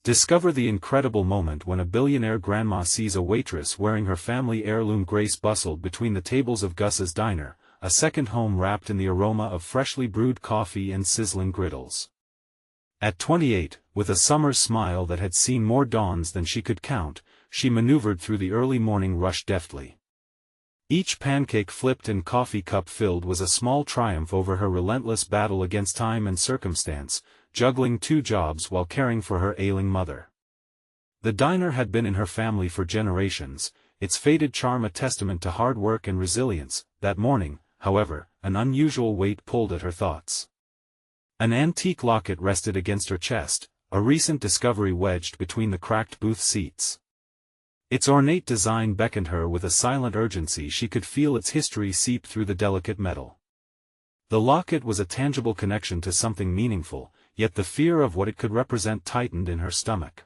Discover the incredible moment when a billionaire grandma sees a waitress wearing her family heirloom. Grace bustled between the tables of Gus's diner, a second home wrapped in the aroma of freshly brewed coffee and sizzling griddles. At 28, with a summer's smile that had seen more dawns than she could count, she maneuvered through the early morning rush deftly. Each pancake flipped and coffee cup filled was a small triumph over her relentless battle against time and circumstance, juggling 2 jobs while caring for her ailing mother. The diner had been in her family for generations, its faded charm a testament to hard work and resilience. That morning, however, an unusual weight pulled at her thoughts. An antique locket rested against her chest, a recent discovery wedged between the cracked booth seats. Its ornate design beckoned her with a silent urgency. She could feel its history seep through the delicate metal. The locket was a tangible connection to something meaningful, yet the fear of what it could represent tightened in her stomach.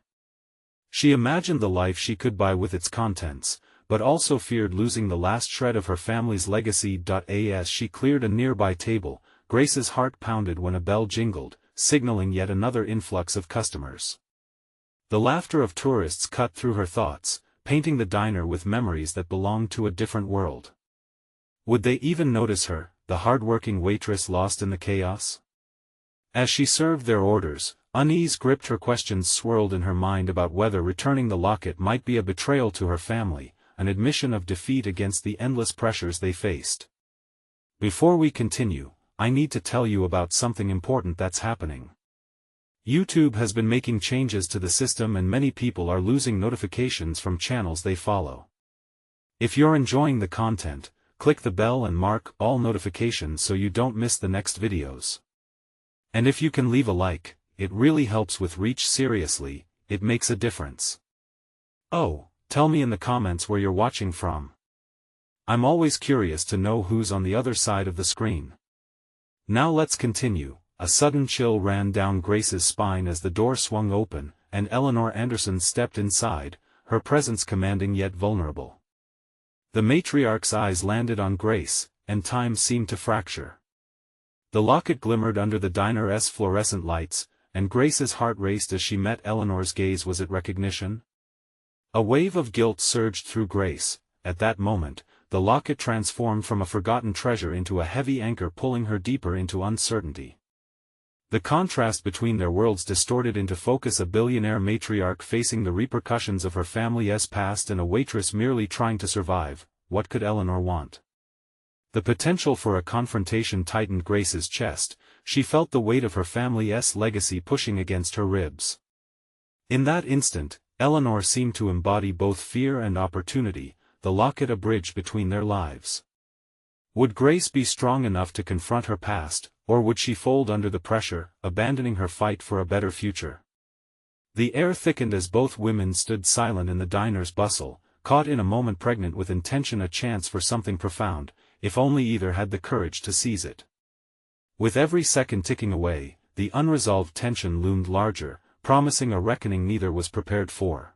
She imagined the life she could buy with its contents, but also feared losing the last shred of her family's legacy. As she cleared a nearby table, Grace's heart pounded when a bell jingled, signaling yet another influx of customers. The laughter of tourists cut through her thoughts, painting the diner with memories that belonged to a different world. Would they even notice her, the hard-working waitress lost in the chaos? As she served their orders, unease gripped her. Questions swirled in her mind about whether returning the locket might be a betrayal to her family, an admission of defeat against the endless pressures they faced. Before we continue, I need to tell you about something important that's happening. YouTube has been making changes to the system and many people are losing notifications from channels they follow. If you're enjoying the content, click the bell and mark all notifications so you don't miss the next videos. And if you can leave a like, it really helps with reach. Seriously, it makes a difference. Oh, tell me in the comments where you're watching from. I'm always curious to know who's on the other side of the screen. Now let's continue. A sudden chill ran down Grace's spine as the door swung open, and Eleanor Anderson stepped inside, her presence commanding yet vulnerable. The matriarch's eyes landed on Grace, and time seemed to fracture. The locket glimmered under the diner's fluorescent lights, and Grace's heart raced as she met Eleanor's gaze. Was it recognition? A wave of guilt surged through Grace. At that moment, the locket transformed from a forgotten treasure into a heavy anchor, pulling her deeper into uncertainty. The contrast between their worlds distorted into focus: a billionaire matriarch facing the repercussions of her family's past and a waitress merely trying to survive. What could Eleanor want? The potential for a confrontation tightened Grace's chest. She felt the weight of her family's legacy pushing against her ribs. In that instant, Eleanor seemed to embody both fear and opportunity, the locket a bridge between their lives. Would Grace be strong enough to confront her past, or would she fold under the pressure, abandoning her fight for a better future? The air thickened as both women stood silent in the diner's bustle, caught in a moment, pregnant with intention, a chance for something profound, if only either had the courage to seize it. With every second ticking away, the unresolved tension loomed larger, promising a reckoning neither was prepared for.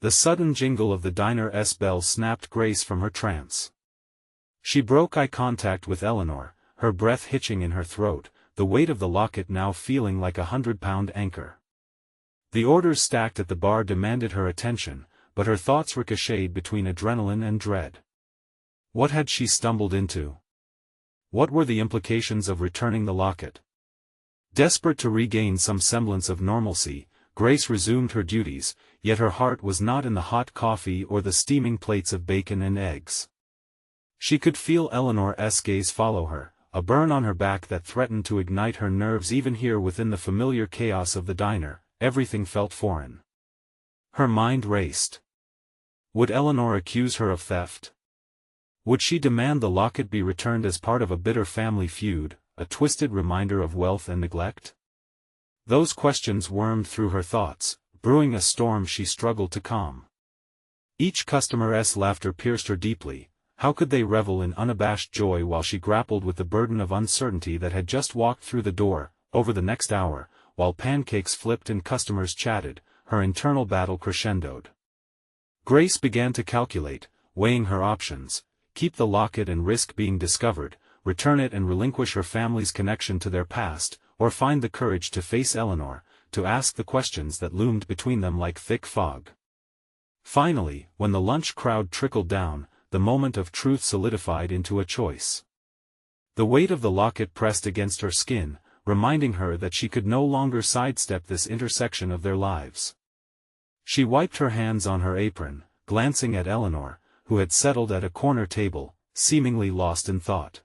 The sudden jingle of the diner's bell snapped Grace from her trance. She broke eye contact with Eleanor, her breath hitching in her throat, the weight of the locket now feeling like a 100-pound anchor. The orders stacked at the bar demanded her attention, but her thoughts ricocheted between adrenaline and dread. What had she stumbled into? What were the implications of returning the locket? Desperate to regain some semblance of normalcy, Grace resumed her duties, yet her heart was not in the hot coffee or the steaming plates of bacon and eggs. She could feel Eleanor's gaze follow her, a burn on her back that threatened to ignite her nerves. Even here within the familiar chaos of the diner, everything felt foreign. Her mind raced. Would Eleanor accuse her of theft? Would she demand the locket be returned as part of a bitter family feud, a twisted reminder of wealth and neglect? Those questions wormed through her thoughts, brewing a storm she struggled to calm. Each customer's laughter pierced her deeply. How could they revel in unabashed joy while she grappled with the burden of uncertainty that had just walked through the door? Over the next hour, while pancakes flipped and customers chatted, her internal battle crescendoed. Grace began to calculate, weighing her options: keep the locket and risk being discovered, return it and relinquish her family's connection to their past, or find the courage to face Eleanor, to ask the questions that loomed between them like thick fog. Finally, when the lunch crowd trickled down, the moment of truth solidified into a choice. The weight of the locket pressed against her skin, reminding her that she could no longer sidestep this intersection of their lives. She wiped her hands on her apron, glancing at Eleanor, who had settled at a corner table, seemingly lost in thought.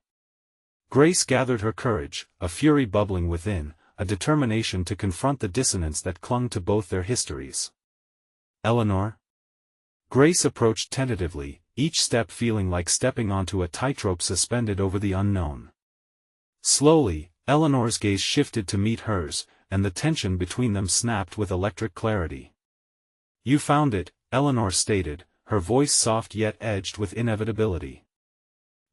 Grace gathered her courage, a fury bubbling within, a determination to confront the dissonance that clung to both their histories. "Eleanor?" Grace approached tentatively, each step feeling like stepping onto a tightrope suspended over the unknown. Slowly, Eleanor's gaze shifted to meet hers, and the tension between them snapped with electric clarity. "You found it," Eleanor stated, her voice soft yet edged with inevitability.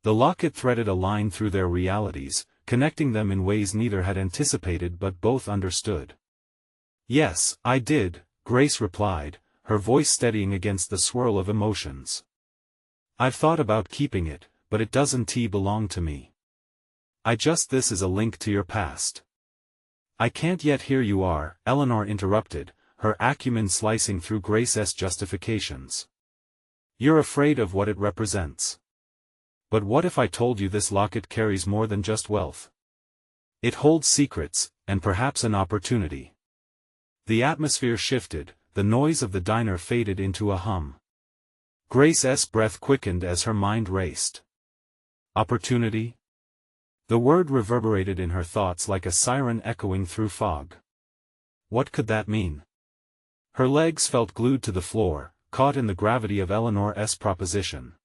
The locket threaded a line through their realities, connecting them in ways neither had anticipated but both understood. "Yes, I did," Grace replied, her voice steadying against the swirl of emotions. "I've thought about keeping it, but it doesn't belong to me. This is a link to your past." "I can't yet hear you are," Eleanor interrupted, her acumen slicing through Grace's justifications. "You're afraid of what it represents. But what if I told you this locket carries more than just wealth? It holds secrets, and perhaps an opportunity." The atmosphere shifted, the noise of the diner faded into a hum. Grace's breath quickened as her mind raced. Opportunity? The word reverberated in her thoughts like a siren echoing through fog. What could that mean? Her legs felt glued to the floor, caught in the gravity of Eleanor's proposition.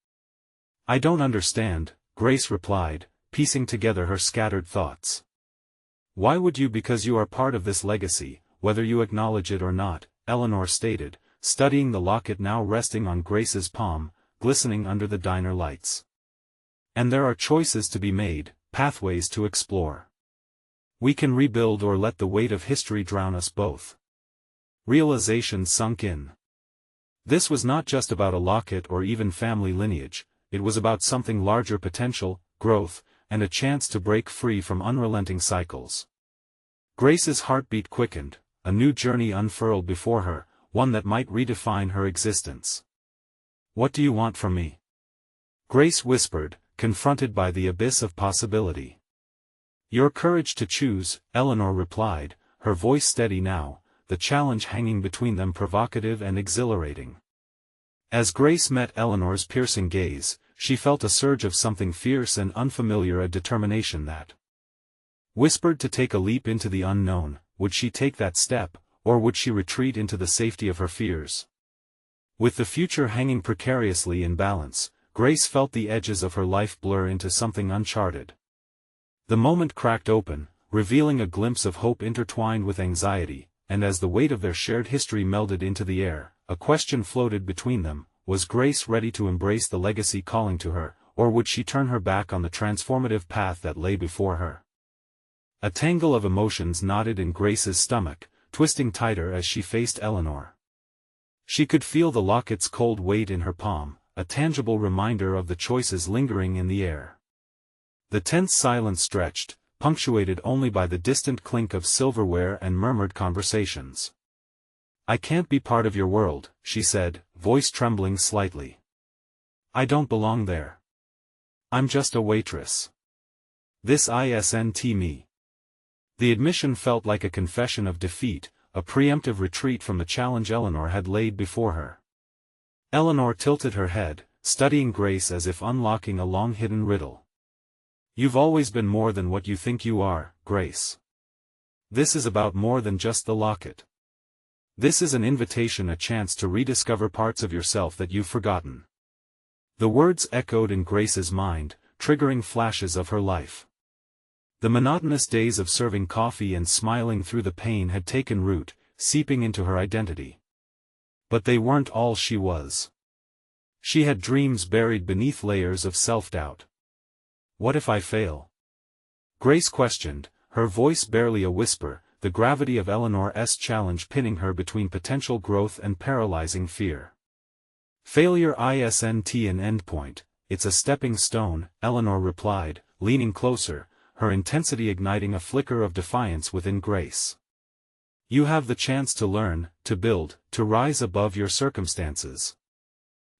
"I don't understand," Grace replied, piecing together her scattered thoughts. "Why would you? Because you are part of this legacy, whether you acknowledge it or not," Eleanor stated, studying the locket now resting on Grace's palm, glistening under the diner lights. "And there are choices to be made, pathways to explore. We can rebuild or let the weight of history drown us both." Realization sunk in. This was not just about a locket or even family lineage, it was about something larger: potential, growth, and a chance to break free from unrelenting cycles. Grace's heartbeat quickened, a new journey unfurled before her, one that might redefine her existence. "What do you want from me?" Grace whispered, confronted by the abyss of possibility. "Your courage to choose," Eleanor replied, her voice steady now, the challenge hanging between them provocative and exhilarating. As Grace met Eleanor's piercing gaze, she felt a surge of something fierce and unfamiliar, a determination that whispered to take a leap into the unknown. Would she take that step, or would she retreat into the safety of her fears? With the future hanging precariously in balance, Grace felt the edges of her life blur into something uncharted. The moment cracked open, revealing a glimpse of hope intertwined with anxiety, and as the weight of their shared history melded into the air, a question floated between them: was Grace ready to embrace the legacy calling to her, or would she turn her back on the transformative path that lay before her? A tangle of emotions knotted in Grace's stomach, twisting tighter as she faced Eleanor. She could feel the locket's cold weight in her palm, a tangible reminder of the choices lingering in the air. The tense silence stretched, punctuated only by the distant clink of silverware and murmured conversations. "I can't be part of your world," she said, voice trembling slightly. "I don't belong there. I'm just a waitress. This isn't me." The admission felt like a confession of defeat, a preemptive retreat from the challenge Eleanor had laid before her. Eleanor tilted her head, studying Grace as if unlocking a long-hidden riddle. "You've always been more than what you think you are, Grace. This is about more than just the locket. This is an invitation, a chance to rediscover parts of yourself that you've forgotten." The words echoed in Grace's mind, triggering flashes of her life. The monotonous days of serving coffee and smiling through the pain had taken root, seeping into her identity. But they weren't all she was. She had dreams buried beneath layers of self-doubt. "What if I fail?" Grace questioned, her voice barely a whisper, the gravity of Eleanor's challenge pinning her between potential growth and paralyzing fear. "Failure isn't an endpoint, it's a stepping stone," Eleanor replied, leaning closer, her intensity igniting a flicker of defiance within Grace. You have the chance to learn, to build, to rise above your circumstances.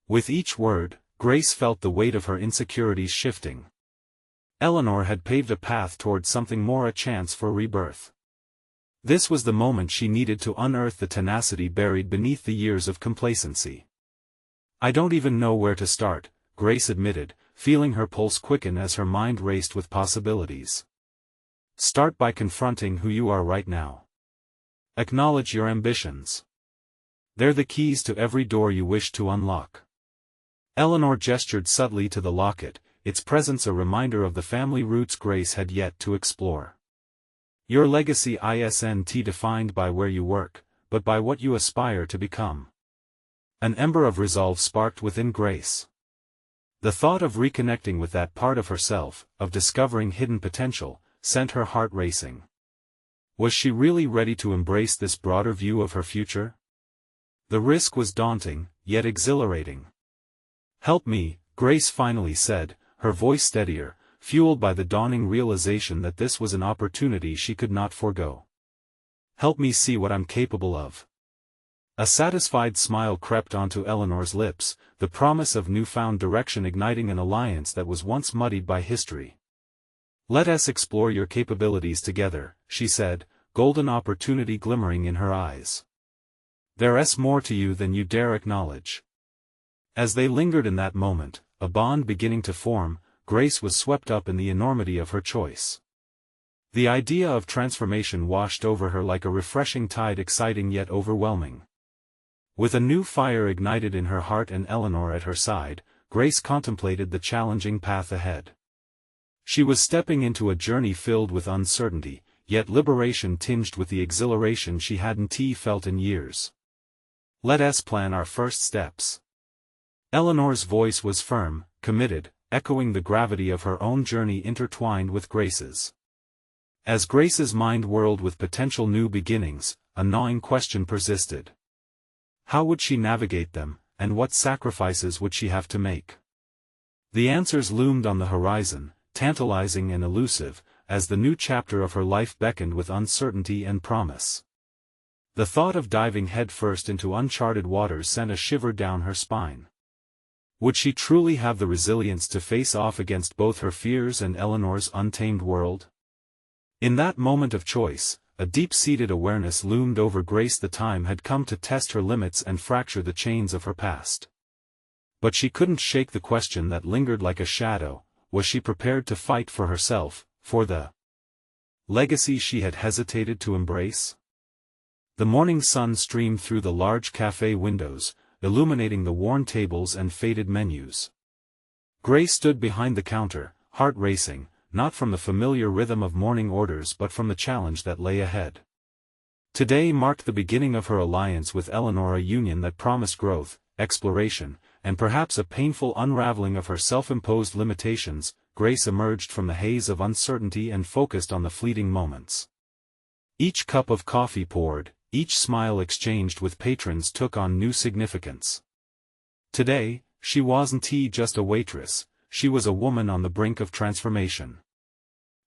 With each word, Grace felt the weight of her insecurities shifting. Eleanor had paved a path toward something more, a chance for rebirth. This was the moment she needed to unearth the tenacity buried beneath the years of complacency. I don't even know where to start, Grace admitted, feeling her pulse quicken as her mind raced with possibilities. Start by confronting who you are right now. Acknowledge your ambitions. They're the keys to every door you wish to unlock. Eleanor gestured subtly to the locket, its presence a reminder of the family roots Grace had yet to explore. Your legacy isn't defined by where you work, but by what you aspire to become. An ember of resolve sparked within Grace. The thought of reconnecting with that part of herself, of discovering hidden potential, sent her heart racing. Was she really ready to embrace this broader view of her future? The risk was daunting, yet exhilarating. Help me, Grace finally said, her voice steadier, fueled by the dawning realization that this was an opportunity she could not forego. Help me see what I'm capable of. A satisfied smile crept onto Eleanor's lips, the promise of newfound direction igniting an alliance that was once muddied by history. Let us explore your capabilities together, she said, golden opportunity glimmering in her eyes. There's more to you than you dare acknowledge. As they lingered in that moment, a bond beginning to form, Grace was swept up in the enormity of her choice. The idea of transformation washed over her like a refreshing tide, exciting yet overwhelming. With a new fire ignited in her heart and Eleanor at her side, Grace contemplated the challenging path ahead. She was stepping into a journey filled with uncertainty, yet liberation tinged with the exhilaration she hadn't felt in years. Let us plan our first steps. Eleanor's voice was firm, committed, echoing the gravity of her own journey intertwined with Grace's. As Grace's mind whirled with potential new beginnings, a gnawing question persisted. How would she navigate them, and what sacrifices would she have to make? The answers loomed on the horizon, tantalizing and elusive, as the new chapter of her life beckoned with uncertainty and promise. The thought of diving headfirst into uncharted waters sent a shiver down her spine. Would she truly have the resilience to face off against both her fears and Eleanor's untamed world? In that moment of choice, a deep-seated awareness loomed over Grace. The time had come to test her limits and fracture the chains of her past. But she couldn't shake the question that lingered like a shadow: was she prepared to fight for herself, for the legacy she had hesitated to embrace? The morning sun streamed through the large cafe windows, illuminating the worn tables and faded menus. Grace stood behind the counter, heart racing, not from the familiar rhythm of morning orders but from the challenge that lay ahead. Today marked the beginning of her alliance with Eleanor, a union that promised growth, exploration, and perhaps a painful unraveling of her self-imposed limitations. Grace emerged from the haze of uncertainty and focused on the fleeting moments. Each cup of coffee poured, each smile exchanged with patrons took on new significance. Today, she wasn't just a waitress, she was a woman on the brink of transformation.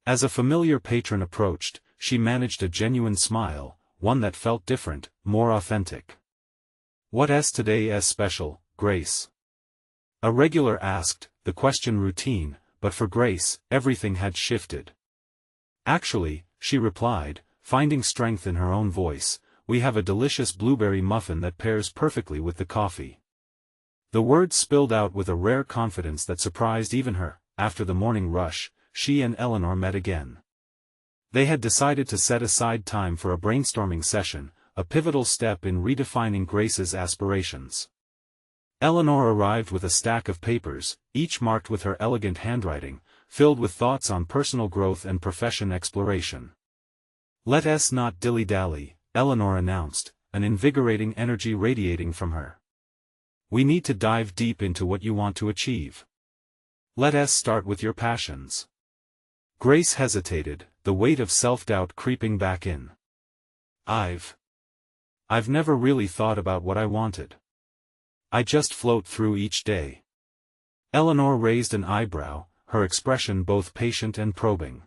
As a familiar patron approached, she managed a genuine smile, one that felt different, more authentic. "What's today's special, Grace?" A regular asked, the question routine, but for Grace, everything had shifted. "Actually," she replied, finding strength in her own voice, "we have a delicious blueberry muffin that pairs perfectly with the coffee." The words spilled out with a rare confidence that surprised even her. After the morning rush, she and Eleanor met again. They had decided to set aside time for a brainstorming session, a pivotal step in redefining Grace's aspirations. Eleanor arrived with a stack of papers, each marked with her elegant handwriting, filled with thoughts on personal growth and profession exploration. "Let us not dilly-dally," Eleanor announced, an invigorating energy radiating from her. "We need to dive deep into what you want to achieve. Let us start with your passions." Grace hesitated, the weight of self-doubt creeping back in. I've never really thought about what I wanted. I just float through each day." Eleanor raised an eyebrow, her expression both patient and probing.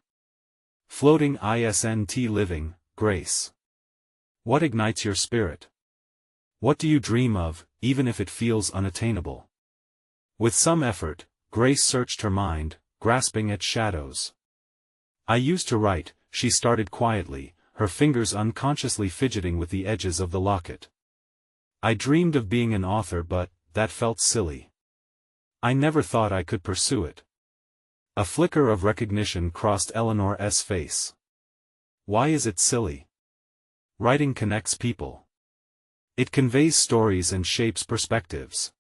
"Floating isn't living, Grace. What ignites your spirit? What do you dream of, even if it feels unattainable? With some effort, Grace searched her mind, grasping at shadows. I used to write, she started quietly, her fingers unconsciously fidgeting with the edges of the locket. I dreamed of being an author, but that felt silly. I never thought I could pursue it. A flicker of recognition crossed Eleanor's face. Why is it silly? Writing connects people. It conveys stories and shapes perspectives.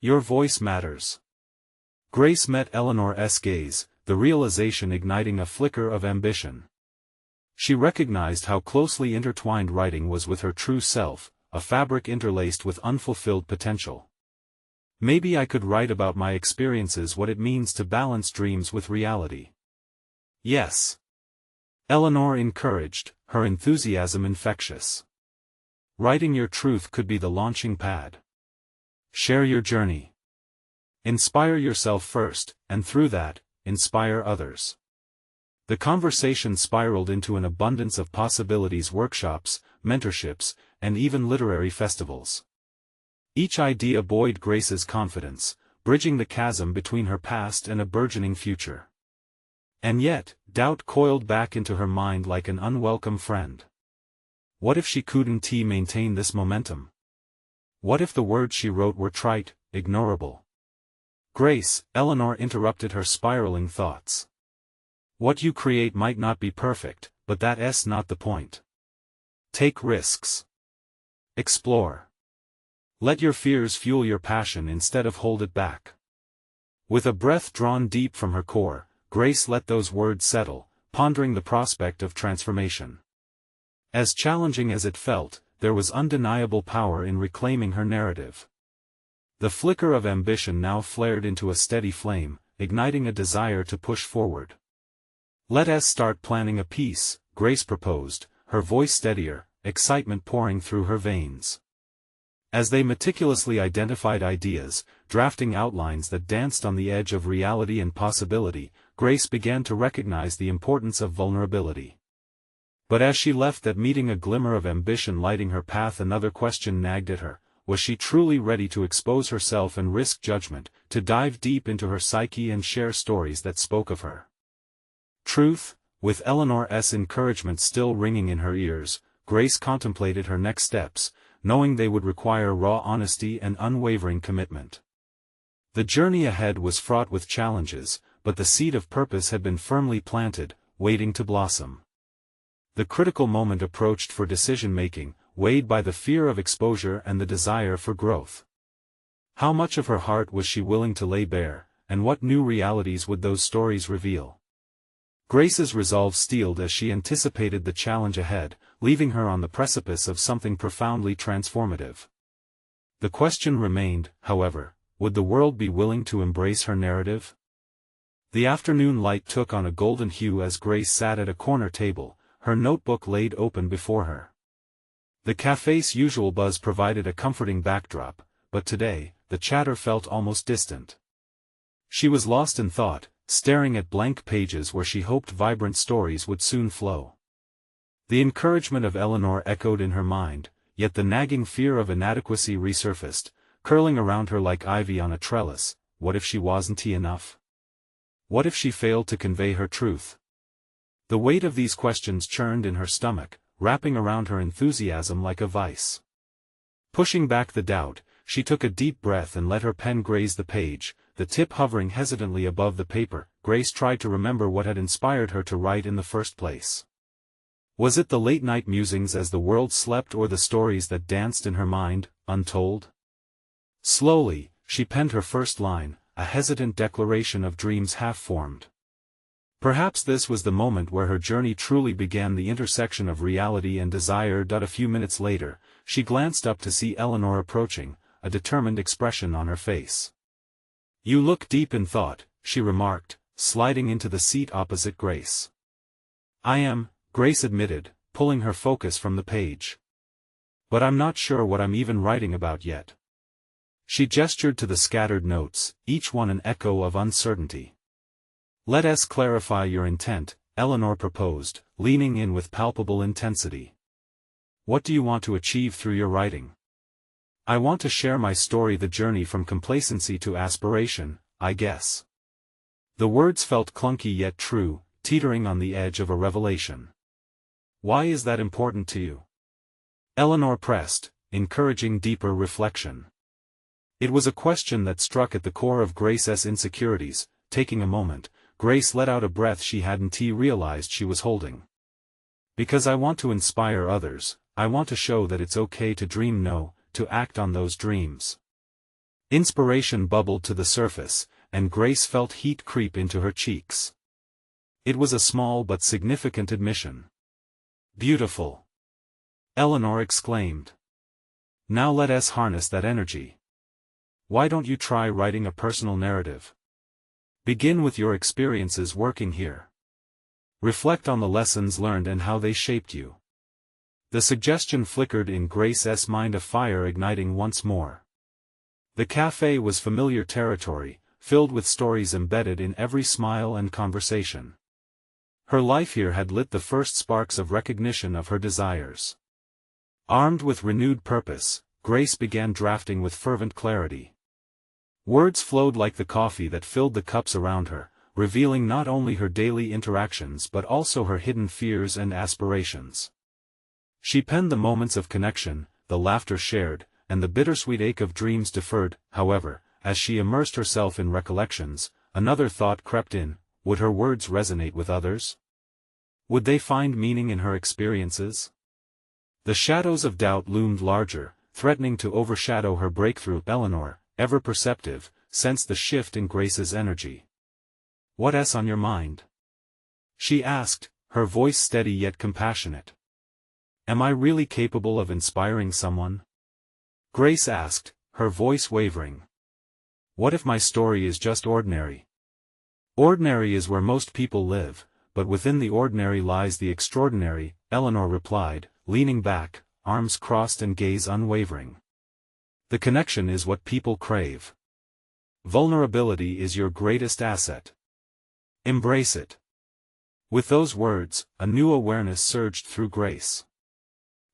Your voice matters. Grace met Eleanor's gaze, the realization igniting a flicker of ambition. She recognized how closely intertwined writing was with her true self, a fabric interlaced with unfulfilled potential. Maybe I could write about my experiences, what it means to balance dreams with reality. Yes. Eleanor encouraged, her enthusiasm infectious. Writing your truth could be the launching pad. Share your journey. Inspire yourself first, and through that, inspire others. The conversation spiraled into an abundance of possibilities: workshops, mentorships, and even literary festivals. Each idea buoyed Grace's confidence, bridging the chasm between her past and a burgeoning future. And yet, doubt coiled back into her mind like an unwelcome friend. What if she couldn't maintain this momentum? What if the words she wrote were trite, ignorable? Grace, Eleanor interrupted her spiraling thoughts. What you create might not be perfect, but that's not the point. Take risks. Explore. Let your fears fuel your passion instead of hold it back. With a breath drawn deep from her core, Grace let those words settle, pondering the prospect of transformation. As challenging as it felt, there was undeniable power in reclaiming her narrative. The flicker of ambition now flared into a steady flame, igniting a desire to push forward. Let us start planning a piece, Grace proposed, her voice steadier, excitement pouring through her veins. As they meticulously identified ideas, drafting outlines that danced on the edge of reality and possibility, Grace began to recognize the importance of vulnerability. But as she left that meeting, a glimmer of ambition lighting her path, another question nagged at her: was she truly ready to expose herself and risk judgment, to dive deep into her psyche and share stories that spoke of her? Truth, with Eleanor's encouragement still ringing in her ears, Grace contemplated her next steps, knowing they would require raw honesty and unwavering commitment. The journey ahead was fraught with challenges, but the seed of purpose had been firmly planted, waiting to blossom. The critical moment approached for decision-making, weighed by the fear of exposure and the desire for growth. How much of her heart was she willing to lay bare, and what new realities would those stories reveal? Grace's resolve steeled as she anticipated the challenge ahead, leaving her on the precipice of something profoundly transformative. The question remained, however: would the world be willing to embrace her narrative? The afternoon light took on a golden hue as Grace sat at a corner table, her notebook laid open before her. The cafe's usual buzz provided a comforting backdrop, but today, the chatter felt almost distant. She was lost in thought, staring at blank pages where she hoped vibrant stories would soon flow. The encouragement of Eleanor echoed in her mind, yet the nagging fear of inadequacy resurfaced, curling around her like ivy on a trellis. What if she wasn't enough? What if she failed to convey her truth? The weight of these questions churned in her stomach, wrapping around her enthusiasm like a vice. Pushing back the doubt, she took a deep breath and let her pen graze the page, the tip hovering hesitantly above the paper. Grace tried to remember what had inspired her to write in the first place. Was it the late-night musings as the world slept, or the stories that danced in her mind, untold? Slowly, she penned her first line, a hesitant declaration of dreams half-formed. Perhaps this was the moment where her journey truly began, the intersection of reality and desire. A few minutes later, she glanced up to see Eleanor approaching, a determined expression on her face. "You look deep in thought," she remarked, sliding into the seat opposite Grace. "I am," Grace admitted, pulling her focus from the page. "But I'm not sure what I'm even writing about yet." She gestured to the scattered notes, each one an echo of uncertainty. "Let us clarify your intent," Eleanor proposed, leaning in with palpable intensity. What do you want to achieve through your writing? I want to share my story, the journey from complacency to aspiration, I guess. The words felt clunky yet true, teetering on the edge of a revelation. Why is that important to you? Eleanor pressed, encouraging deeper reflection. It was a question that struck at the core of Grace's insecurities. Taking a moment, Grace let out a breath she hadn't realized she was holding. Because I want to inspire others, I want to show that it's okay to dream, to act on those dreams. Inspiration bubbled to the surface, and Grace felt heat creep into her cheeks. It was a small but significant admission. Beautiful! Eleanor exclaimed. Now let us harness that energy. Why don't you try writing a personal narrative? Begin with your experiences working here. Reflect on the lessons learned and how they shaped you. The suggestion flickered in Grace's mind, a fire igniting once more. The cafe was familiar territory, filled with stories embedded in every smile and conversation. Her life here had lit the first sparks of recognition of her desires. Armed with renewed purpose, Grace began drafting with fervent clarity. Words flowed like the coffee that filled the cups around her, revealing not only her daily interactions but also her hidden fears and aspirations. She penned the moments of connection, the laughter shared, and the bittersweet ache of dreams deferred. However, as she immersed herself in recollections, another thought crept in: would her words resonate with others? Would they find meaning in her experiences? The shadows of doubt loomed larger, threatening to overshadow her breakthrough. Eleanor, ever perceptive, sensed the shift in Grace's energy. "What's on your mind?" she asked, her voice steady yet compassionate. "Am I really capable of inspiring someone?" Grace asked, her voice wavering. "What if my story is just ordinary?" "Ordinary is where most people live, but within the ordinary lies the extraordinary," Eleanor replied, leaning back, arms crossed and gaze unwavering. "The connection is what people crave. Vulnerability is your greatest asset. Embrace it." With those words, a new awareness surged through Grace.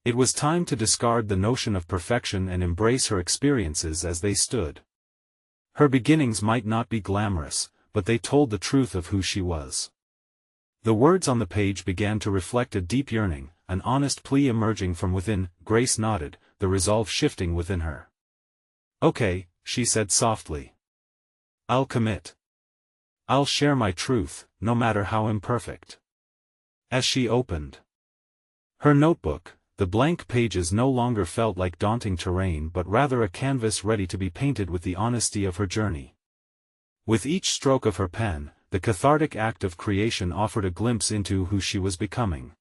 It was time to discard the notion of perfection and embrace her experiences as they stood. Her beginnings might not be glamorous, but they told the truth of who she was. The words on the page began to reflect a deep yearning, an honest plea emerging from within. Grace nodded, the resolve shifting within her. "Okay," she said softly. "I'll commit. I'll share my truth, no matter how imperfect." As she opened her notebook, the blank pages no longer felt like daunting terrain but rather a canvas ready to be painted with the honesty of her journey. With each stroke of her pen, the cathartic act of creation offered a glimpse into who she was becoming.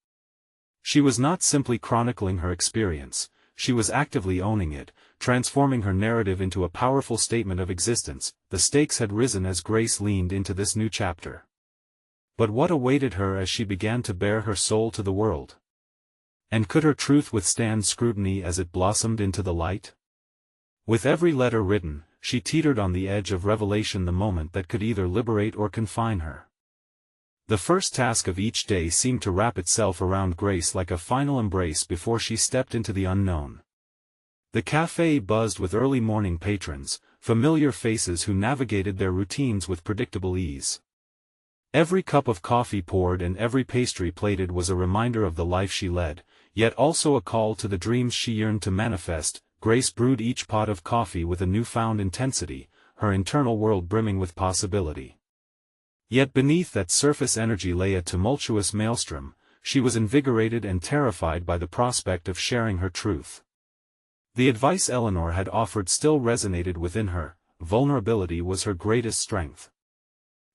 She was not simply chronicling her experience, she was actively owning it, transforming her narrative into a powerful statement of existence. The stakes had risen as Grace leaned into this new chapter. But what awaited her as she began to bare her soul to the world? And could her truth withstand scrutiny as it blossomed into the light? With every letter written, she teetered on the edge of revelation, the moment that could either liberate or confine her. The first task of each day seemed to wrap itself around Grace like a final embrace before she stepped into the unknown. The cafe buzzed with early morning patrons, familiar faces who navigated their routines with predictable ease. Every cup of coffee poured and every pastry plated was a reminder of the life she led, yet also a call to the dreams she yearned to manifest. Grace brewed each pot of coffee with a newfound intensity, her internal world brimming with possibility. Yet beneath that surface energy lay a tumultuous maelstrom. She was invigorated and terrified by the prospect of sharing her truth. The advice Eleanor had offered still resonated within her: vulnerability was her greatest strength.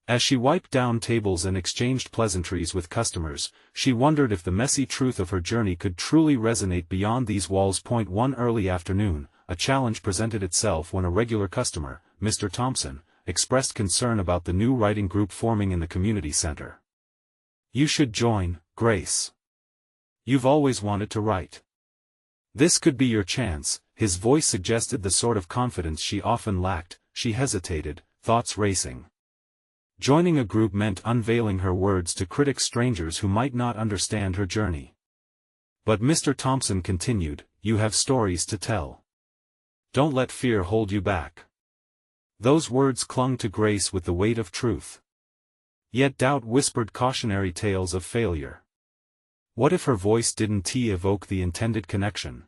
As she wiped down tables and exchanged pleasantries with customers, she wondered if the messy truth of her journey could truly resonate beyond these walls. One early afternoon, a challenge presented itself when a regular customer, Mr. Thompson, expressed concern about the new writing group forming in the community center. "You should join, Grace. You've always wanted to write. This could be your chance." His voice suggested the sort of confidence she often lacked. She hesitated, thoughts racing. Joining a group meant unveiling her words to critics, strangers who might not understand her journey. But Mr. Thompson continued, "You have stories to tell. Don't let fear hold you back." Those words clung to Grace with the weight of truth. Yet doubt whispered cautionary tales of failure. What if her voice didn't evoke the intended connection?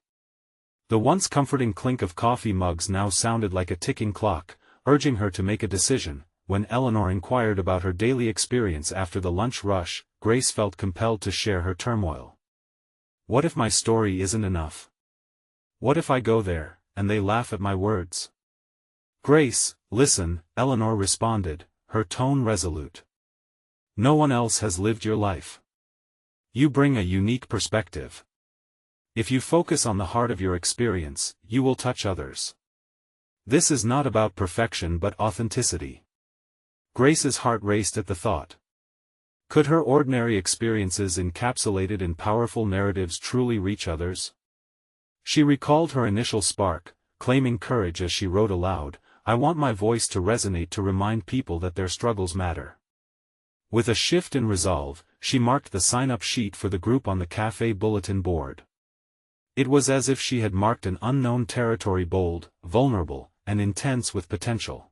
The once comforting clink of coffee mugs now sounded like a ticking clock, urging her to make a decision. When Eleanor inquired about her daily experience after the lunch rush, Grace felt compelled to share her turmoil. What if my story isn't enough? What if I go there, and they laugh at my words? "Grace, listen," Eleanor responded, her tone resolute. "No one else has lived your life. You bring a unique perspective. If you focus on the heart of your experience, you will touch others. This is not about perfection but authenticity." Grace's heart raced at the thought. Could her ordinary experiences encapsulated in powerful narratives truly reach others? She recalled her initial spark, claiming courage as she wrote aloud, "I want my voice to resonate, to remind people that their struggles matter." With a shift in resolve, she marked the sign-up sheet for the group on the cafe bulletin board. It was as if she had marked an unknown territory, bold, vulnerable, and intense with potential.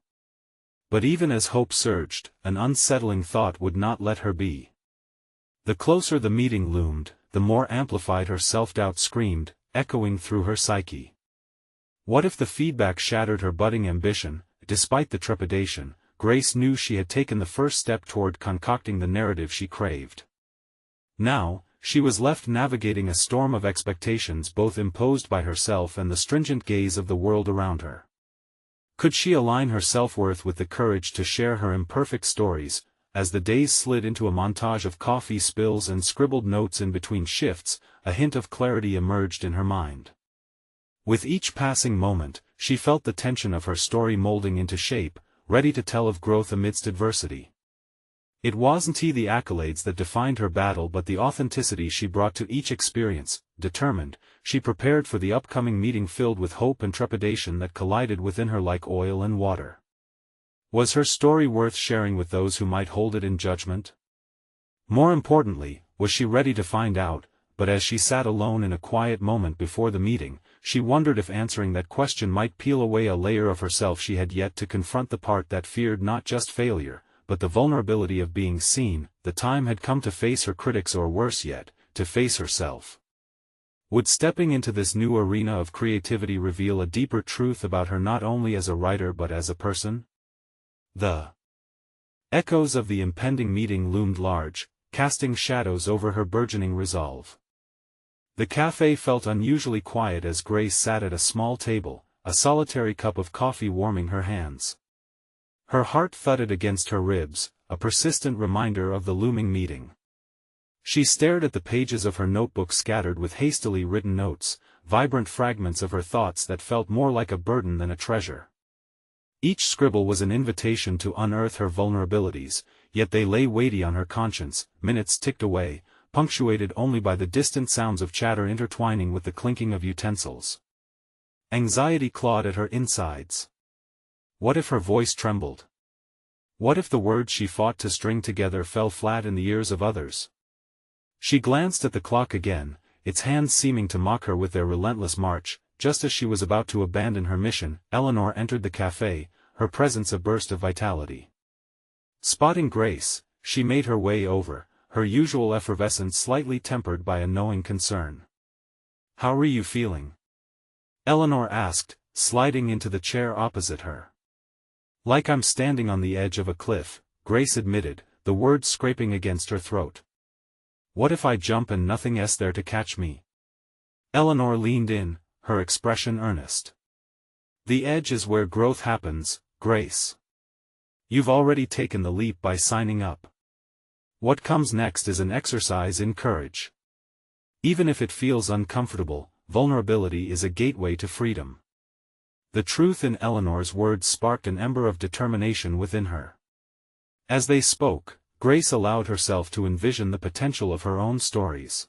But even as hope surged, an unsettling thought would not let her be. The closer the meeting loomed, the more amplified her self-doubt screamed, echoing through her psyche. What if the feedback shattered her budding ambition? Despite the trepidation, Grace knew she had taken the first step toward concocting the narrative she craved. Now, she was left navigating a storm of expectations both imposed by herself and the stringent gaze of the world around her. Could she align her self-worth with the courage to share her imperfect stories? As the days slid into a montage of coffee spills and scribbled notes in between shifts, a hint of clarity emerged in her mind. With each passing moment, she felt the tension of her story molding into shape, ready to tell of growth amidst adversity. It wasn't the accolades that defined her battle but the authenticity she brought to each experience. Determined, she prepared for the upcoming meeting filled with hope and trepidation that collided within her like oil and water. Was her story worth sharing with those who might hold it in judgment? More importantly, was she ready to find out? But as she sat alone in a quiet moment before the meeting, she wondered if answering that question might peel away a layer of herself she had yet to confront, the part that feared not just failure, but the vulnerability of being seen. The time had come to face her critics, or worse yet, to face herself. Would stepping into this new arena of creativity reveal a deeper truth about her, not only as a writer but as a person? The echoes of the impending meeting loomed large, casting shadows over her burgeoning resolve. The cafe felt unusually quiet as Grace sat at a small table, a solitary cup of coffee warming her hands. Her heart thudded against her ribs, a persistent reminder of the looming meeting. She stared at the pages of her notebook scattered with hastily written notes, vibrant fragments of her thoughts that felt more like a burden than a treasure. Each scribble was an invitation to unearth her vulnerabilities, yet they lay weighty on her conscience. Minutes ticked away, punctuated only by the distant sounds of chatter intertwining with the clinking of utensils. Anxiety clawed at her insides. What if her voice trembled? What if the words she fought to string together fell flat in the ears of others? She glanced at the clock again, its hands seeming to mock her with their relentless march. Just as she was about to abandon her mission, Eleanor entered the cafe, her presence a burst of vitality. Spotting Grace, she made her way over, her usual effervescence slightly tempered by a knowing concern. "How are you feeling?" Eleanor asked, sliding into the chair opposite her. "Like I'm standing on the edge of a cliff," Grace admitted, the words scraping against her throat. "What if I jump and nothing's there to catch me?" Eleanor leaned in, her expression earnest. "The edge is where growth happens, Grace. You've already taken the leap by signing up. What comes next is an exercise in courage. Even if it feels uncomfortable, vulnerability is a gateway to freedom." The truth in Eleanor's words sparked an ember of determination within her. As they spoke, Grace allowed herself to envision the potential of her own stories.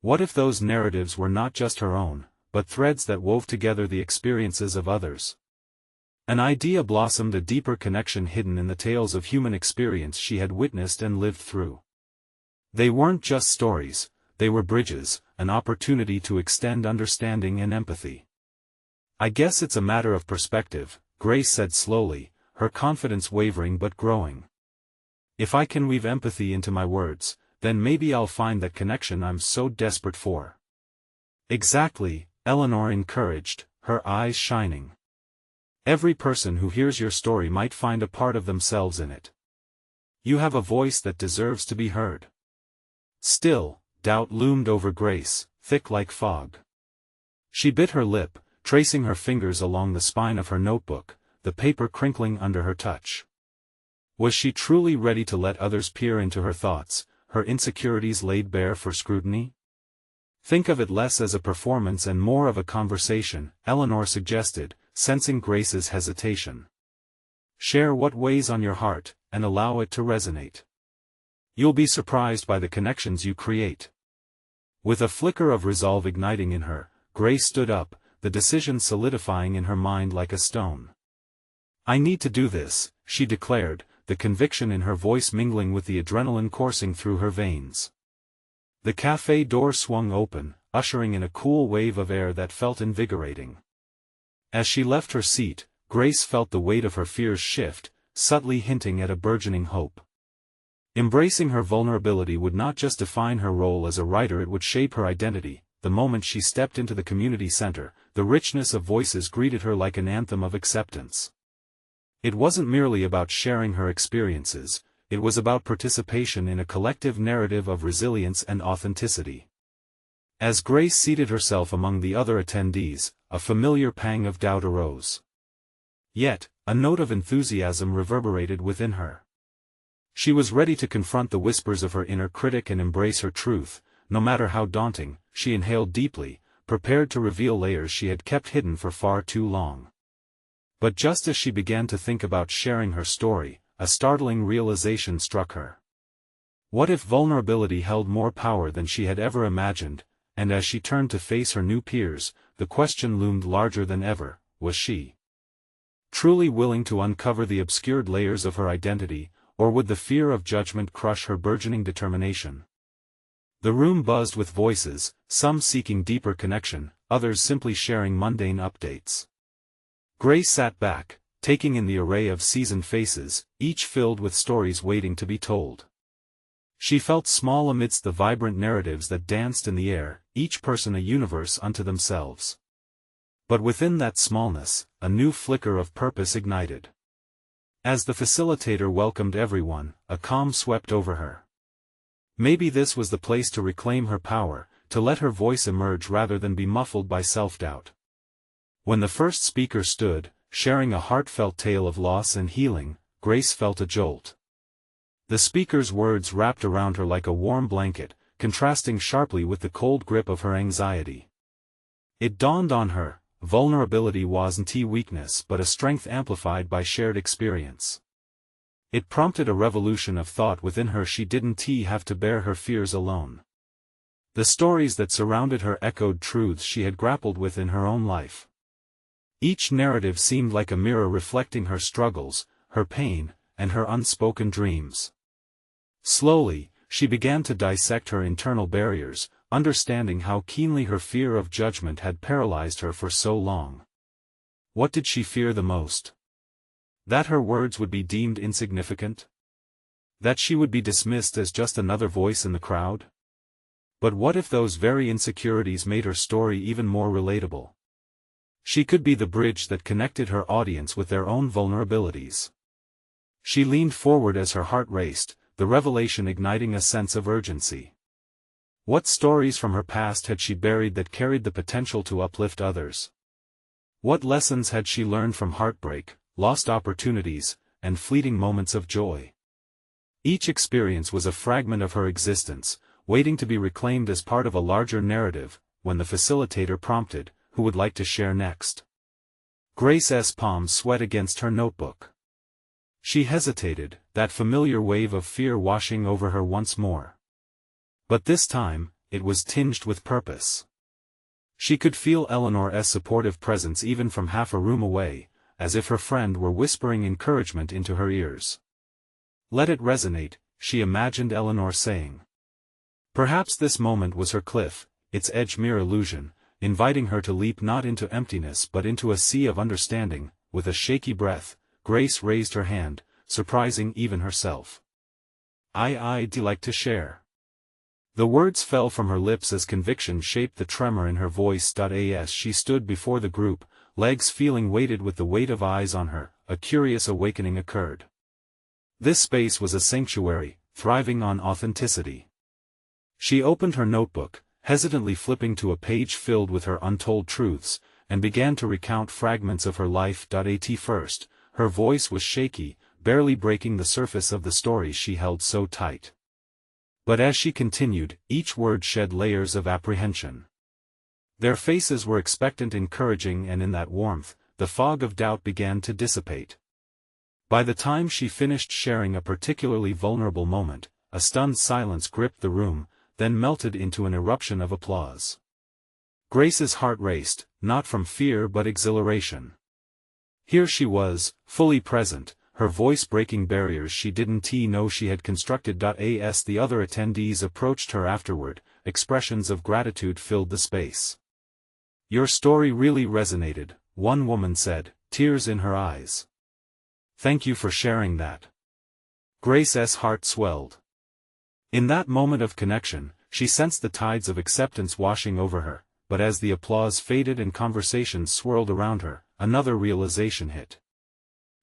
What if those narratives were not just her own, but threads that wove together the experiences of others? An idea blossomed, a deeper connection hidden in the tales of human experience she had witnessed and lived through. They weren't just stories, they were bridges, an opportunity to extend understanding and empathy. "I guess it's a matter of perspective," Grace said slowly, her confidence wavering but growing. "If I can weave empathy into my words, then maybe I'll find that connection I'm so desperate for." "Exactly," Eleanor encouraged, her eyes shining. "Every person who hears your story might find a part of themselves in it. You have a voice that deserves to be heard." Still, doubt loomed over Grace, thick like fog. She bit her lip, tracing her fingers along the spine of her notebook, the paper crinkling under her touch. Was she truly ready to let others peer into her thoughts, her insecurities laid bare for scrutiny? "Think of it less as a performance and more of a conversation," Eleanor suggested, sensing Grace's hesitation. "Share what weighs on your heart, and allow it to resonate. You'll be surprised by the connections you create." With a flicker of resolve igniting in her, Grace stood up, the decision solidifying in her mind like a stone. "I need to do this," she declared, the conviction in her voice mingling with the adrenaline coursing through her veins. The cafe door swung open, ushering in a cool wave of air that felt invigorating. As she left her seat, Grace felt the weight of her fears shift, subtly hinting at a burgeoning hope. Embracing her vulnerability would not just define her role as a writer, it would shape her identity. The moment she stepped into the community center, the richness of voices greeted her like an anthem of acceptance. It wasn't merely about sharing her experiences, it was about participation in a collective narrative of resilience and authenticity. As Grace seated herself among the other attendees, a familiar pang of doubt arose. Yet, a note of enthusiasm reverberated within her. She was ready to confront the whispers of her inner critic and embrace her truth, no matter how daunting. She inhaled deeply, prepared to reveal layers she had kept hidden for far too long. But just as she began to think about sharing her story, a startling realization struck her. What if vulnerability held more power than she had ever imagined? And as she turned to face her new peers, the question loomed larger than ever: was she truly willing to uncover the obscured layers of her identity, or would the fear of judgment crush her burgeoning determination? The room buzzed with voices, some seeking deeper connection, others simply sharing mundane updates. Grace sat back, taking in the array of seasoned faces, each filled with stories waiting to be told. She felt small amidst the vibrant narratives that danced in the air, each person a universe unto themselves. But within that smallness, a new flicker of purpose ignited. As the facilitator welcomed everyone, a calm swept over her. Maybe this was the place to reclaim her power, to let her voice emerge rather than be muffled by self-doubt. When the first speaker stood, sharing a heartfelt tale of loss and healing, Grace felt a jolt. The speaker's words wrapped around her like a warm blanket, contrasting sharply with the cold grip of her anxiety. It dawned on her, vulnerability wasn't weakness but a strength amplified by shared experience. It prompted a revolution of thought within her. She didn't have to bear her fears alone. The stories that surrounded her echoed truths she had grappled with in her own life. Each narrative seemed like a mirror reflecting her struggles, her pain, and her unspoken dreams. Slowly, she began to dissect her internal barriers, understanding how keenly her fear of judgment had paralyzed her for so long. What did she fear the most? That her words would be deemed insignificant? That she would be dismissed as just another voice in the crowd? But what if those very insecurities made her story even more relatable? She could be the bridge that connected her audience with their own vulnerabilities. She leaned forward as her heart raced, the revelation igniting a sense of urgency. What stories from her past had she buried that carried the potential to uplift others? What lessons had she learned from heartbreak, lost opportunities, and fleeting moments of joy? Each experience was a fragment of her existence, waiting to be reclaimed as part of a larger narrative. When the facilitator prompted, "Who would like to share next?" Grace's palms sweat against her notebook. She hesitated, that familiar wave of fear washing over her once more. But this time, it was tinged with purpose. She could feel Eleanor's supportive presence even from half a room away, as if her friend were whispering encouragement into her ears. "Let it resonate," she imagined Eleanor saying. Perhaps this moment was her cliff, its edge mere illusion, inviting her to leap not into emptiness but into a sea of understanding. With a shaky breath, Grace raised her hand, surprising even herself. I'd like to share. The words fell from her lips as conviction shaped the tremor in her voice. As she stood before the group, legs feeling weighted with the weight of eyes on her, a curious awakening occurred. This space was a sanctuary, thriving on authenticity. She opened her notebook, hesitantly flipping to a page filled with her untold truths, and began to recount fragments of her life. At first, her voice was shaky, barely breaking the surface of the stories she held so tight. But as she continued, each word shed layers of apprehension. Their faces were expectant, encouraging, and in that warmth, the fog of doubt began to dissipate. By the time she finished sharing a particularly vulnerable moment, a stunned silence gripped the room, then melted into an eruption of applause. Grace's heart raced, not from fear but exhilaration. Here she was, fully present, her voice breaking barriers she didn't know she had constructed. As the other attendees approached her afterward, expressions of gratitude filled the space. "Your story really resonated," one woman said, tears in her eyes. "Thank you for sharing that." Grace's heart swelled. In that moment of connection, she sensed the tides of acceptance washing over her, but as the applause faded and conversations swirled around her, another realization hit.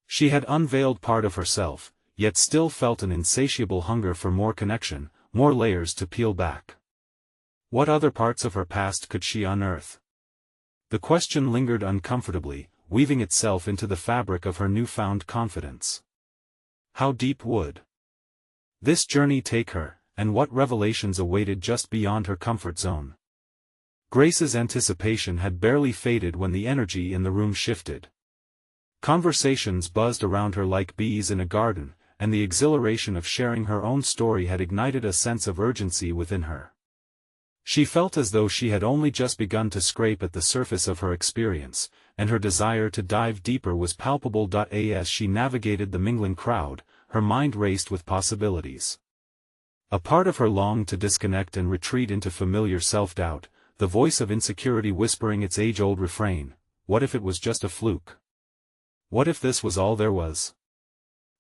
She had unveiled part of herself, yet still felt an insatiable hunger for more connection, more layers to peel back. What other parts of her past could she unearth? The question lingered uncomfortably, weaving itself into the fabric of her newfound confidence. How deep would this journey take her, and what revelations awaited just beyond her comfort zone? Grace's anticipation had barely faded when the energy in the room shifted. Conversations buzzed around her like bees in a garden, and the exhilaration of sharing her own story had ignited a sense of urgency within her. She felt as though she had only just begun to scrape at the surface of her experience, and her desire to dive deeper was palpable. As she navigated the mingling crowd, her mind raced with possibilities. A part of her longed to disconnect and retreat into familiar self-doubt, the voice of insecurity whispering its age-old refrain, "What if it was just a fluke? What if this was all there was?"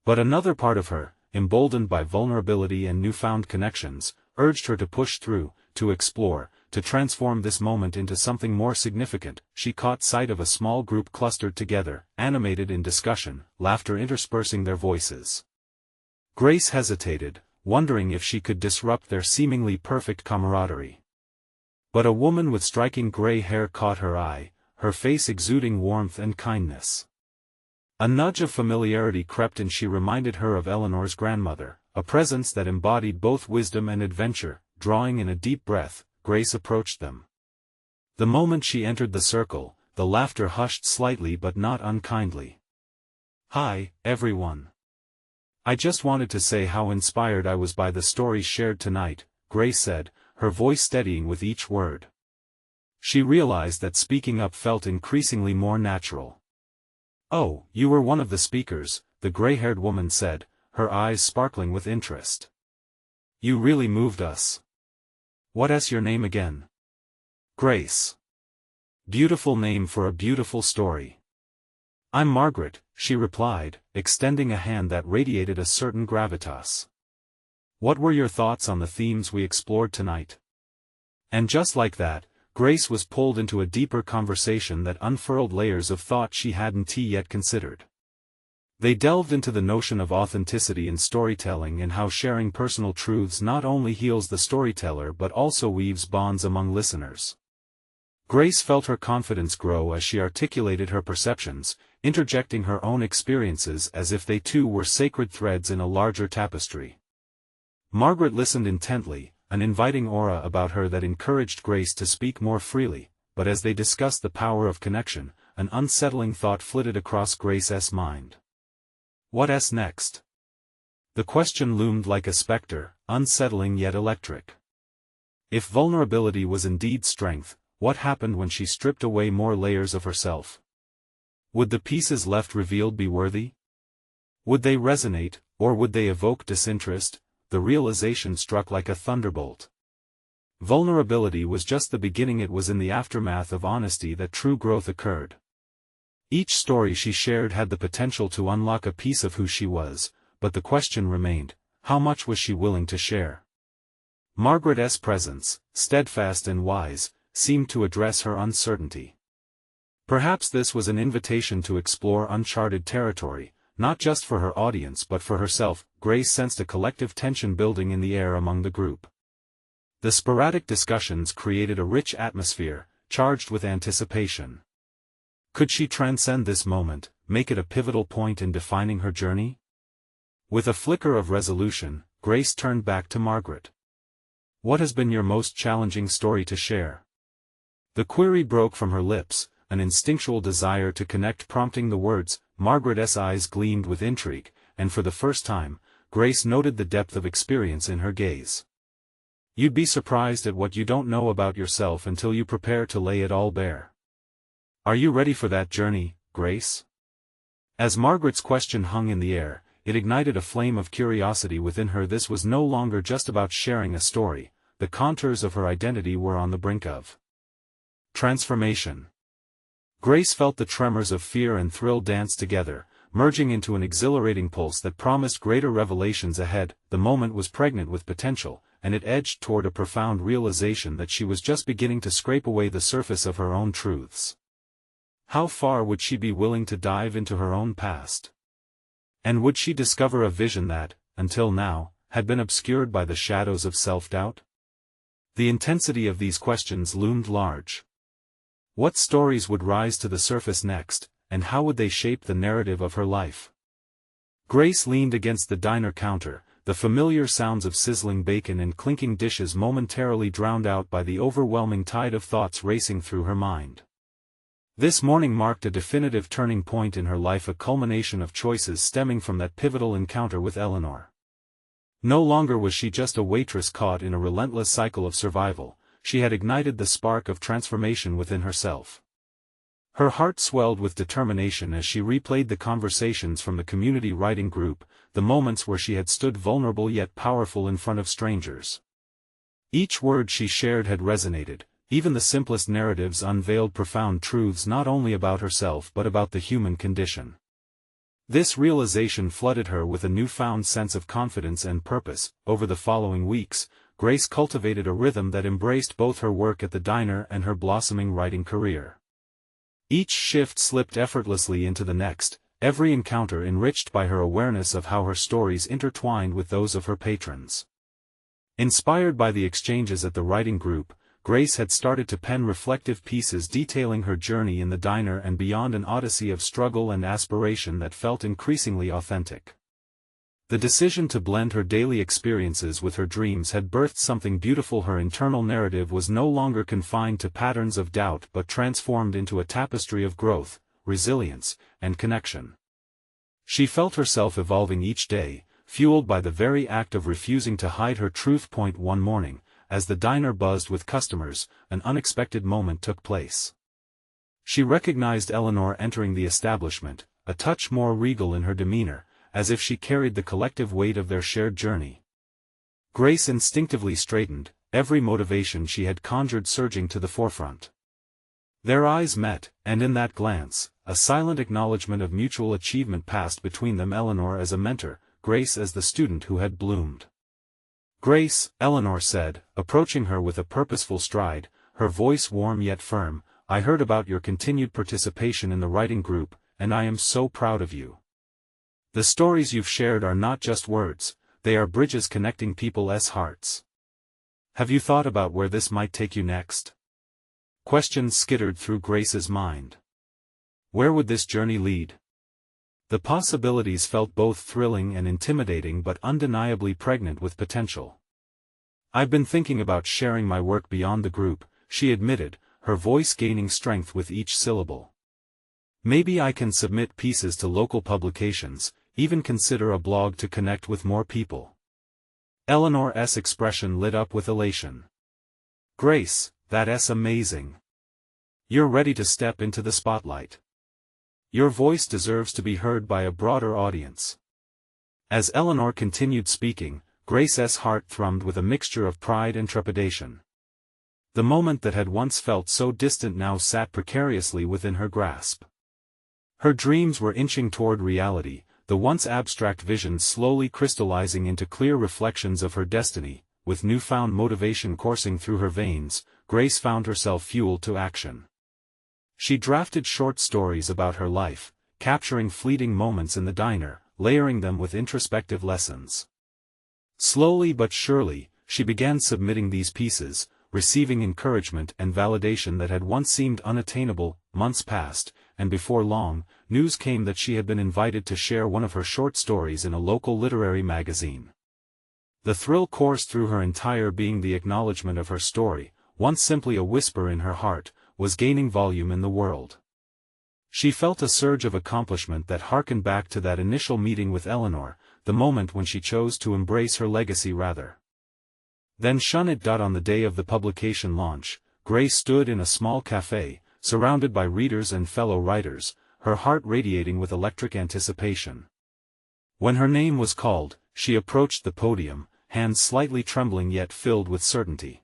But another part of her, emboldened by vulnerability and newfound connections, urged her to push through, to explore, to transform this moment into something more significant. She caught sight of a small group clustered together, animated in discussion, laughter interspersing their voices. Grace hesitated, wondering if she could disrupt their seemingly perfect camaraderie. But a woman with striking gray hair caught her eye, her face exuding warmth and kindness. A nudge of familiarity crept in. She reminded her of Eleanor's grandmother, a presence that embodied both wisdom and adventure. Drawing in a deep breath, Grace approached them. The moment she entered the circle, the laughter hushed slightly but not unkindly. "Hi, everyone. I just wanted to say how inspired I was by the stories shared tonight," Grace said, her voice steadying with each word. She realized that speaking up felt increasingly more natural. "Oh, you were one of the speakers," the gray-haired woman said, her eyes sparkling with interest. "You really moved us. What's your name again?" "Grace. Beautiful name for a beautiful story." "I'm Margaret," she replied, extending a hand that radiated a certain gravitas. "What were your thoughts on the themes we explored tonight?" And just like that, Grace was pulled into a deeper conversation that unfurled layers of thought she hadn't yet considered. They delved into the notion of authenticity in storytelling and how sharing personal truths not only heals the storyteller but also weaves bonds among listeners. Grace felt her confidence grow as she articulated her perceptions, interjecting her own experiences as if they too were sacred threads in a larger tapestry. Margaret listened intently, an inviting aura about her that encouraged Grace to speak more freely, but as they discussed the power of connection, an unsettling thought flitted across Grace's mind. What's next? The question loomed like a specter, unsettling yet electric. If vulnerability was indeed strength, what happened when she stripped away more layers of herself? Would the pieces left revealed be worthy? Would they resonate, or would they evoke disinterest? The realization struck like a thunderbolt. Vulnerability was just the beginning. It was in the aftermath of honesty that true growth occurred. Each story she shared had the potential to unlock a piece of who she was, but the question remained, how much was she willing to share? Margaret's presence, steadfast and wise, seemed to address her uncertainty. Perhaps this was an invitation to explore uncharted territory, not just for her audience but for herself. Grace sensed a collective tension building in the air among the group. The sporadic discussions created a rich atmosphere, charged with anticipation. Could she transcend this moment, make it a pivotal point in defining her journey? With a flicker of resolution, Grace turned back to Margaret. What has been your most challenging story to share? The query broke from her lips, an instinctual desire to connect prompting the words. Margaret's eyes gleamed with intrigue, and for the first time, Grace noted the depth of experience in her gaze. You'd be surprised at what you don't know about yourself until you prepare to lay it all bare. Are you ready for that journey, Grace? As Margaret's question hung in the air, it ignited a flame of curiosity within her. This was no longer just about sharing a story, the contours of her identity were on the brink of transformation. Grace felt the tremors of fear and thrill dance together, merging into an exhilarating pulse that promised greater revelations ahead. The moment was pregnant with potential, and it edged toward a profound realization that she was just beginning to scrape away the surface of her own truths. How far would she be willing to dive into her own past? And would she discover a vision that, until now, had been obscured by the shadows of self-doubt? The intensity of these questions loomed large. What stories would rise to the surface next, and how would they shape the narrative of her life? Grace leaned against the diner counter, the familiar sounds of sizzling bacon and clinking dishes momentarily drowned out by the overwhelming tide of thoughts racing through her mind. This morning marked a definitive turning point in her life, a culmination of choices stemming from that pivotal encounter with Eleanor. No longer was she just a waitress caught in a relentless cycle of survival. She had ignited the spark of transformation within herself. Her heart swelled with determination as she replayed the conversations from the community writing group, the moments where she had stood vulnerable yet powerful in front of strangers. Each word she shared had resonated, even the simplest narratives unveiled profound truths not only about herself but about the human condition. This realization flooded her with a newfound sense of confidence and purpose. Over the following weeks, Grace cultivated a rhythm that embraced both her work at the diner and her blossoming writing career. Each shift slipped effortlessly into the next, every encounter enriched by her awareness of how her stories intertwined with those of her patrons. Inspired by the exchanges at the writing group, Grace had started to pen reflective pieces detailing her journey in the diner and beyond, an odyssey of struggle and aspiration that felt increasingly authentic. The decision to blend her daily experiences with her dreams had birthed something beautiful. Her internal narrative was no longer confined to patterns of doubt but transformed into a tapestry of growth, resilience, and connection. She felt herself evolving each day, fueled by the very act of refusing to hide her truth. One morning, as the diner buzzed with customers, an unexpected moment took place. She recognized Eleanor entering the establishment, a touch more regal in her demeanor, as if she carried the collective weight of their shared journey. Grace instinctively straightened, every motivation she had conjured surging to the forefront. Their eyes met, and in that glance, a silent acknowledgement of mutual achievement passed between them. Eleanor as a mentor, Grace as the student who had bloomed. "Grace," Eleanor said, approaching her with a purposeful stride, her voice warm yet firm, "I heard about your continued participation in the writing group, and I am so proud of you. The stories you've shared are not just words, they are bridges connecting people's hearts. Have you thought about where this might take you next?" Questions skittered through Grace's mind. Where would this journey lead? The possibilities felt both thrilling and intimidating but undeniably pregnant with potential. "I've been thinking about sharing my work beyond the group," she admitted, her voice gaining strength with each syllable. "Maybe I can submit pieces to local publications, even consider a blog to connect with more people." Eleanor's expression lit up with elation. "Grace, that's amazing. You're ready to step into the spotlight. Your voice deserves to be heard by a broader audience." As Eleanor continued speaking, Grace's heart thrummed with a mixture of pride and trepidation. The moment that had once felt so distant now sat precariously within her grasp. Her dreams were inching toward reality, the once abstract visions slowly crystallizing into clear reflections of her destiny. With newfound motivation coursing through her veins, Grace found herself fueled to action. She drafted short stories about her life, capturing fleeting moments in the diner, layering them with introspective lessons. Slowly but surely, she began submitting these pieces, receiving encouragement and validation that had once seemed unattainable. Months passed, and before long, news came that she had been invited to share one of her short stories in a local literary magazine. The thrill coursed through her entire being. The acknowledgement of her story, once simply a whisper in her heart, was gaining volume in the world. She felt a surge of accomplishment that harkened back to that initial meeting with Eleanor, the moment when she chose to embrace her legacy rather than shun it. On the day of the publication launch, Grace stood in a small cafe, surrounded by readers and fellow writers, her heart radiating with electric anticipation. When her name was called, she approached the podium, hands slightly trembling yet filled with certainty.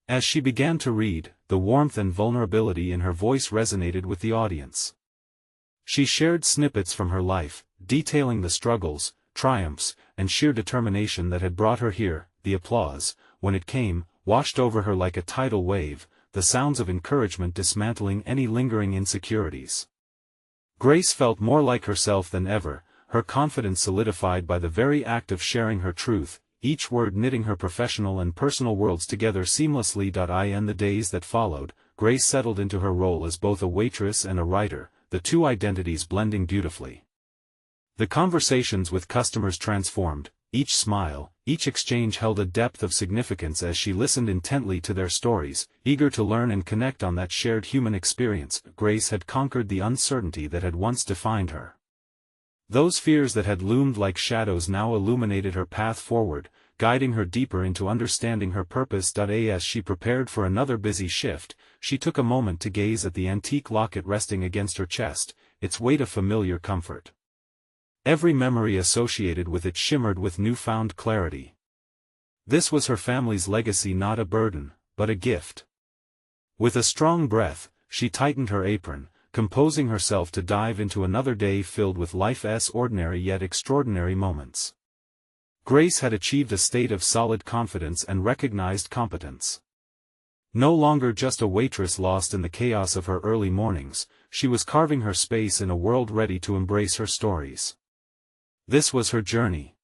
As she began to read, the warmth and vulnerability in her voice resonated with the audience. She shared snippets from her life, detailing the struggles, triumphs, and sheer determination that had brought her here. The applause, when it came, washed over her like a tidal wave, the sounds of encouragement dismantling any lingering insecurities. Grace felt more like herself than ever, her confidence solidified by the very act of sharing her truth, each word knitting her professional and personal worlds together seamlessly. In the days that followed, Grace settled into her role as both a waitress and a writer, the two identities blending beautifully. The conversations with customers transformed, each smile, each exchange held a depth of significance as she listened intently to their stories, eager to learn and connect on that shared human experience. Grace had conquered the uncertainty that had once defined her. Those fears that had loomed like shadows now illuminated her path forward, guiding her deeper into understanding her purpose. As she prepared for another busy shift, she took a moment to gaze at the antique locket resting against her chest, its weight of familiar comfort. Every memory associated with it shimmered with newfound clarity. This was her family's legacy, not a burden, but a gift. With a strong breath, she tightened her apron, composing herself to dive into another day filled with life's ordinary yet extraordinary moments. Grace had achieved a state of solid confidence and recognized competence. No longer just a waitress lost in the chaos of her early mornings, she was carving her space in a world ready to embrace her stories. This was her journey.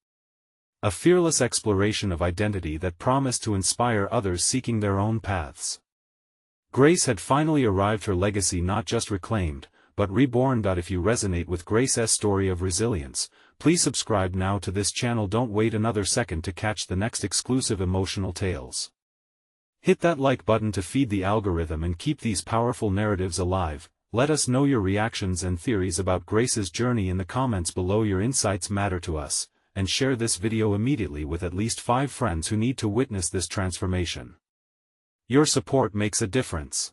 A fearless exploration of identity that promised to inspire others seeking their own paths. Grace had finally arrived, her legacy not just reclaimed, but reborn. If you resonate with Grace's story of resilience, please subscribe now to this channel. Don't wait another second to catch the next exclusive emotional tales. Hit that like button to feed the algorithm and keep these powerful narratives alive. Let us know your reactions and theories about Grace's journey in the comments below. Your insights matter to us, and share this video immediately with at least 5 friends who need to witness this transformation. Your support makes a difference.